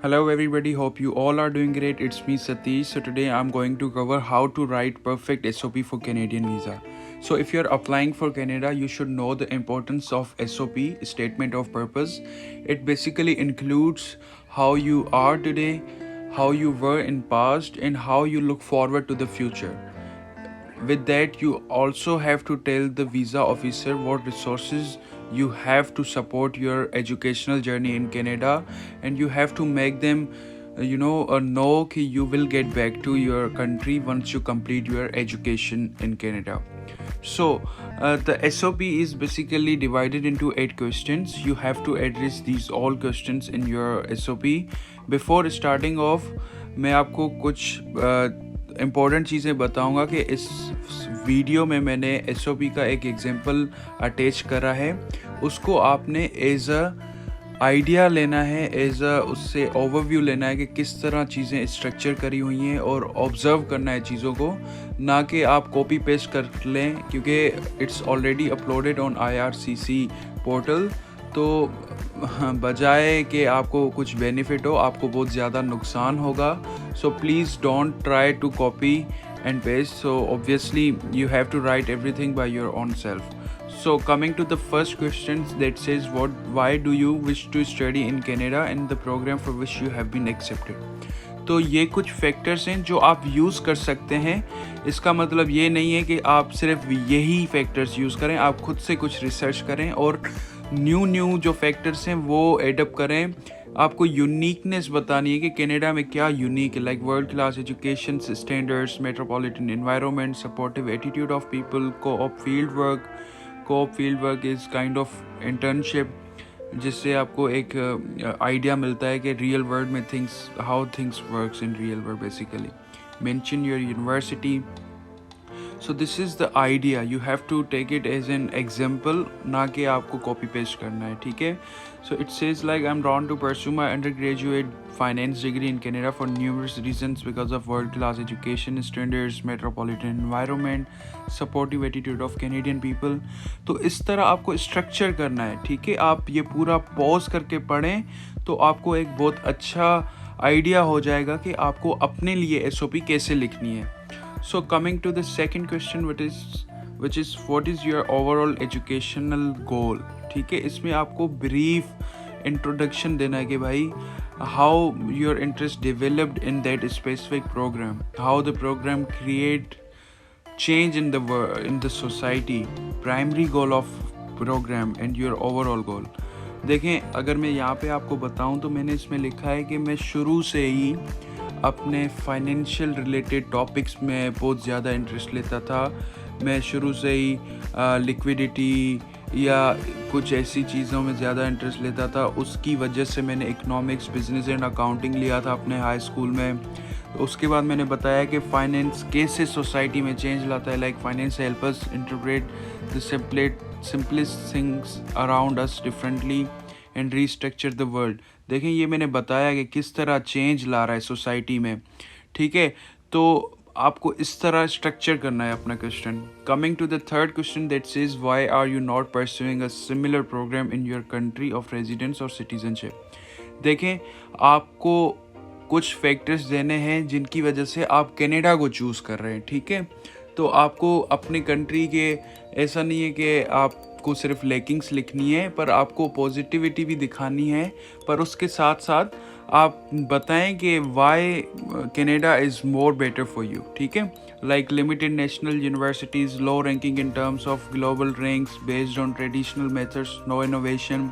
Hello everybody, hope you all are doing great. It's me Satish. So today I'm going to cover how to write perfect SOP for Canadian visa. So if you're applying for Canada, you should know the importance of SOP, statement of purpose. It basically includes how you are today, how you were in past and how you look forward to the future. With that, you also have to tell the visa officer what resources you have to support your educational journey in Canada, and you have to make them know that you will get back to your country once you complete your education in Canada. So the SOP is basically divided into 8 questions. You have to address these all questions in your SOP. Before starting off, मैं आपको कुछ important चीज़ें बताऊंगा कि इस video में मैंने SOP का एक एग्जांपल अटैच करा है. उसको आपने एज अ आइडिया लेना है, एज अ उससे ओवरव्यू लेना है कि किस तरह चीज़ें स्ट्रक्चर करी हुई हैं और ऑब्ज़र्व करना है चीज़ों को, ना कि आप कॉपी पेस्ट कर लें, क्योंकि it's already uploaded on IRCC portal. तो बजाय कि आपको कुछ बेनिफिट हो, आपको बहुत ज़्यादा नुकसान होगा. So please don't try to copy and paste. So obviously you have to write everything by your own self. So coming to the first question that says why do you wish to study in Canada and the program for which you have been accepted. तो ये कुछ factors हैं जो आप use कर सकते हैं. इसका मतलब ये नहीं है कि आप सिर्फ यही फैक्टर्स यूज़ करें, आप खुद से कुछ रिसर्च करें और न्यू जो फैक्टर्स हैं वो एडअप करें. आपको यूनिकनेस बतानी है कि कनाडा में क्या यूनिक है, like world class education standards, metropolitan environment, supportive attitude of people, co-op field work is kind of internship जिससे आपको एक आइडिया मिलता है कि रियल वर्ल्ड में how things works in real world. Basically mention your university. So this is the idea. You have to take it as an example, ना कि आपको कॉपी पेस्ट करना है. ठीक है. So it says like I M drawn to pursue my undergraduate finance degree in Canada for numerous reasons because of world class education standards, metropolitan environment, supportive attitude of Canadian people. तो इस तरह आपको structure करना है. ठीक है. आप ये पूरा पॉज करके पढ़ें तो आपको एक बहुत अच्छा आइडिया हो जाएगा कि आपको अपने लिए SOP कैसे लिखनी है. So coming to the second question, which is what is your overall educational goal. ठीक है. इसमें आपको brief introduction देना है कि भाई how your interest developed in that specific program, how the program create change in the society, primary goal of program and your overall goal. देखें, अगर मैं यहाँ पे आपको बताऊँ तो मैंने इसमें लिखा है कि मैं शुरू से ही अपने फाइनेंशियल रिलेटेड टॉपिक्स में बहुत ज़्यादा इंटरेस्ट लेता था. मैं शुरू से ही लिक्विडिटी या कुछ ऐसी चीज़ों में ज़्यादा इंटरेस्ट लेता था. उसकी वजह से मैंने इकोनॉमिक्स, बिजनेस एंड अकाउंटिंग लिया था अपने हाई स्कूल में. तो उसके बाद मैंने बताया कि फाइनेंस कैसे सोसाइटी में चेंज लाता है, like finance help us interpret the simplest things around us differently and restructure the world. देखें, ये मैंने बताया कि किस तरह चेंज ला रहा है सोसाइटी में. ठीक है. तो आपको इस तरह स्ट्रक्चर करना है अपना question. Coming to the third question that says why are you not pursuing a similar program in your country of residence और सिटीजनशिप. देखें, आपको कुछ फैक्टर्स देने हैं जिनकी वजह से आप कनाडा को चूज़ कर रहे हैं. ठीक है. तो आपको अपनी कंट्री के ऐसा नहीं है कि आपको सिर्फ लैकिंग्स लिखनी है, पर आपको पॉजिटिविटी भी दिखानी है. पर उसके साथ साथ आप बताएं कि why Canada is more better for you. ठीक है. Like limited national universities, low ranking in terms of global ranks based on traditional methods, no innovation.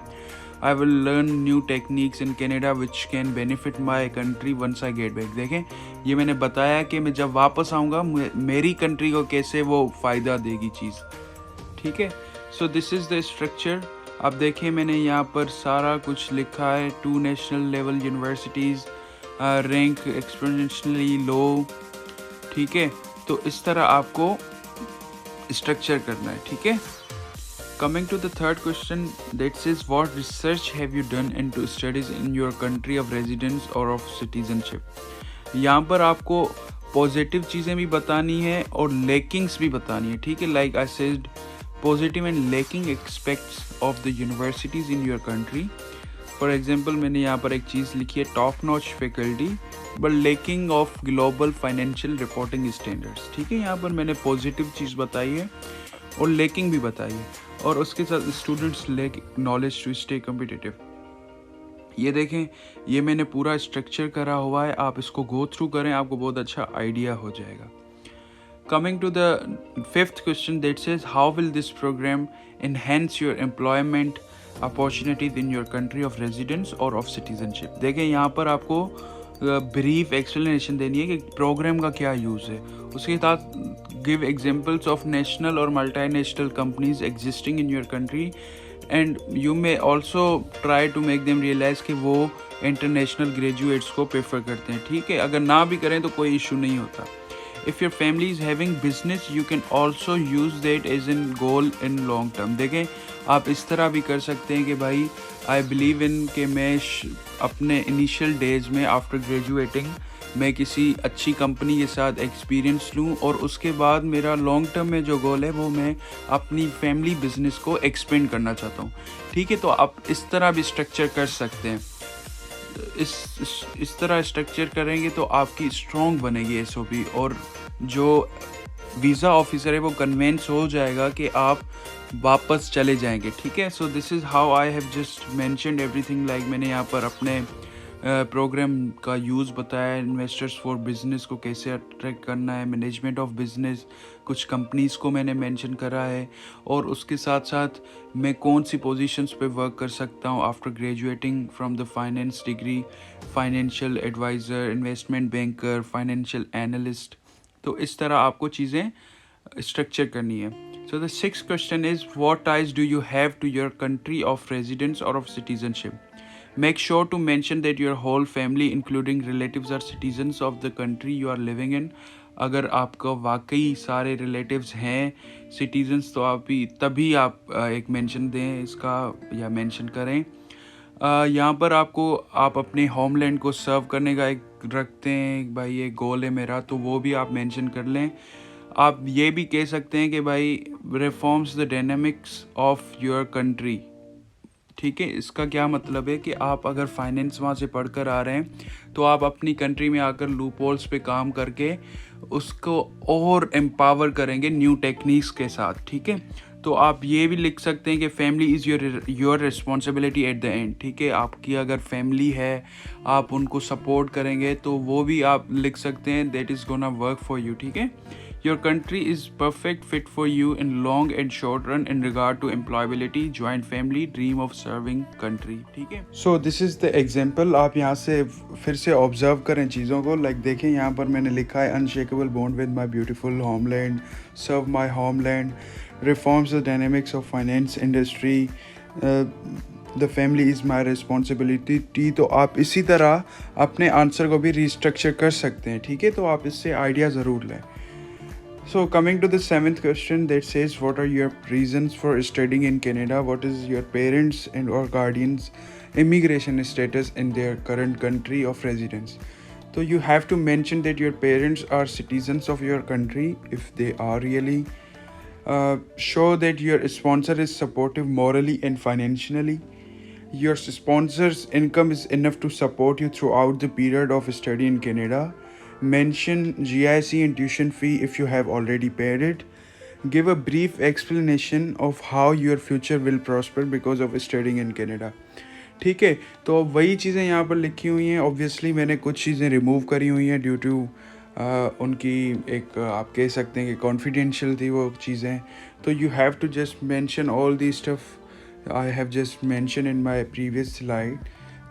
I will learn new techniques in Canada which can benefit my country once I get back. देखें, ये मैंने बताया कि मैं जब वापस आऊँगा मेरी कंट्री को कैसे वो फ़ायदा देगी चीज़. ठीक है. सो दिस इज़ द स्ट्रक्चर. अब देखें, मैंने यहाँ पर सारा कुछ लिखा है. 2 national level universities, rank exponentially low. ठीक है. तो इस तरह आपको स्ट्रक्चर करना है. ठीक है. Coming to the third question that says what research have you done into studies in your country of residence or of citizenship. यहाँ पर आपको पॉजिटिव चीज़ें भी बतानी है और लैकिंग्स भी बतानी है. ठीक है. Like I said positive and lacking aspects of the universities in your country. For example मैंने यहाँ पर एक चीज़ लिखी है, top notch faculty but lacking of global financial reporting standards. ठीक है, यहाँ पर मैंने पॉजिटिव चीज़ बताई है और लेकिंग भी बताई है, और उसके साथ students lack knowledge to stay competitive. ये देखें, ये मैंने पूरा स्ट्रक्चर करा हुआ है, आप इसको गो थ्रू करें, आपको बहुत अच्छा आइडिया हो जाएगा। Coming to the fifth question that says, how will this program enhance your employment opportunities in your country of residence or of citizenship? देखें, यहाँ पर आपको ब्रीफ एक्सप्लेनेशन देनी है कि प्रोग्राम का क्या यूज़ है। उसके साथ गिव एग्जांपल्स ऑफ नेशनल और multinational companies existing in your country and you may also try to make them realize कि वो इंटरनेशनल ग्रेजुएट्स को प्रेफर करते हैं। ठीक है, अगर ना भी करें तो कोई इशू नहीं होता। If your family is having business, you can also use that as a goal in long term. देखें, आप इस तरह भी कर सकते हैं कि भाई I believe in कि मैं अपने इनिशियल डेज में आफ्टर ग्रेजुएटिंग मैं किसी अच्छी कंपनी के साथ एक्सपीरियंस लूँ, और उसके बाद मेरा लॉन्ग टर्म में जो गोल है वो मैं अपनी फैमिली बिजनेस को एक्सपेंड करना चाहता हूँ। ठीक है, तो आप इस तरह भी स्ट्रक्चर कर सकते हैं। इस तरह स्ट्रक्चर करेंगे तो आपकी स्ट्रॉन्ग बनेगी एसओपी, और जो वीज़ा ऑफिसर है वो कन्वेंस हो जाएगा कि आप वापस चले जाएंगे। ठीक है, सो this is how I have just mentioned everything. Like मैंने यहाँ पर अपने प्रोग्राम का यूज़ बताया, इन्वेस्टर्स फॉर बिजनेस को कैसे अट्रैक्ट करना है, मैनेजमेंट ऑफ बिजनेस, कुछ कंपनीज़ को मैंने मेंशन करा है, और उसके साथ साथ मैं कौन सी पोजीशंस पे वर्क कर सकता हूँ after graduating from the finance degree, financial adviser, investment banker, financial analyst. तो इस तरह आपको चीज़ें स्ट्रक्चर करनी है। So the sixth question is, what ties do you have to your country of residence और of citizenship? Make sure to mention that your whole family including relatives are citizens of the country you are living in. अगर आपका वाकई सारे relatives हैं citizens, तो आप भी तभी आप एक मेंशन दें इसका, या मेंशन करें। यहाँ पर आपको आप अपने होमलैंड को सर्व करने का एक रखते हैं, भाई ये गोल है मेरा, तो वो भी आप मेंशन कर लें। आप ये भी कह सकते हैं कि भाई reforms the dynamics of your country. ठीक है, इसका क्या मतलब है कि आप अगर फाइनेंस वहाँ से पढ़कर आ रहे हैं तो आप अपनी कंट्री में आकर लूप होल्स पे काम करके उसको और एम्पावर करेंगे न्यू टेक्निक्स के साथ। ठीक है, तो आप ये भी लिख सकते हैं कि family is your responsibility at the end. ठीक है, आपकी अगर फैमिली है, आप उनको सपोर्ट करेंगे तो वो भी आप लिख सकते हैं, that is gonna work for you. ठीक है, Your country is perfect fit for you in long and short run in regard to employability, joint family, dream of serving country. ठीक है, so this is the example. आप यहाँ से फिर से observe करें चीज़ों को। लाइक देखें, यहाँ पर मैंने लिखा है, unshakeable bond with my beautiful homeland, serve my homeland, reforms the dynamics of finance industry, the family is my responsibility. तो आप इसी तरह अपने आंसर को भी रिस्ट्रक्चर कर सकते हैं। ठीक है, तो आप इससे आइडिया ज़रूर लें। So coming to the seventh question that says, what are your reasons for studying in Canada? What is your parents and or guardians immigration status in their current country of residence? So you have to mention that your parents are citizens of your country if they are really. Show that your sponsor is supportive morally and financially. Your sponsor's income is enough to support you throughout the period of study in Canada. Mention GIC and tuition fee if you have already paid it. Give a brief explanation of how your future will prosper because of studying in Canada. ठीक है, तो वही चीज़ें यहाँ पर लिखी हुई हैं। ऑब्वियसली मैंने कुछ चीज़ें रिमूव करी हुई हैं ड्यू टू उनकी एक आप कह सकते हैं कि कॉन्फिडेंशियल थी वो चीज़ें। तो you have to just mention all the stuff I have just mention in my previous slide.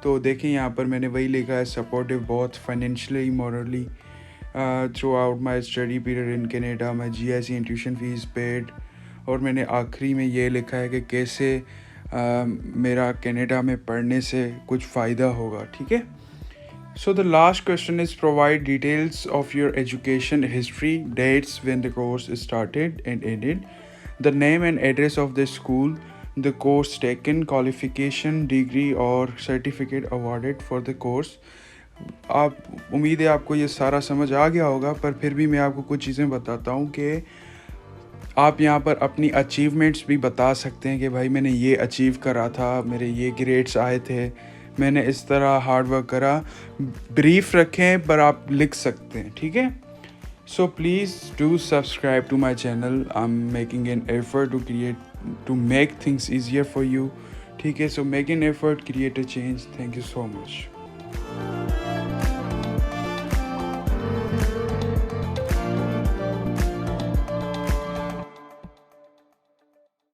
तो देखें, यहाँ पर मैंने वही लिखा है, supportive both financially morally throughout my study period in Canada, my GIC and tuition fees paid. और मैंने आखिरी में ये लिखा है कि कैसे मेरा कनाडा में पढ़ने से कुछ फ़ायदा होगा। ठीक है, so the last question is, provide details of your education history, dates when the course started and ended, the name and address of the school, the course taken, qualification, degree और certificate awarded for the course। आप उम्मीद है आपको ये सारा समझ आ गया होगा, पर फिर भी मैं आपको कुछ चीज़ें बताता हूँ कि आप यहाँ पर अपनी अचीवमेंट्स भी बता सकते हैं कि भाई मैंने ये अचीव करा था, मेरे ये ग्रेड्स आए थे मैंने इस तरह हार्ड वर्क करा। ब्रीफ रखें पर आप लिख सकते हैं, ठीक है। So please do subscribe to my channel. I'm making an effort to make things easier for you. ठीक है, so make an effort, create a change. Thank you so much.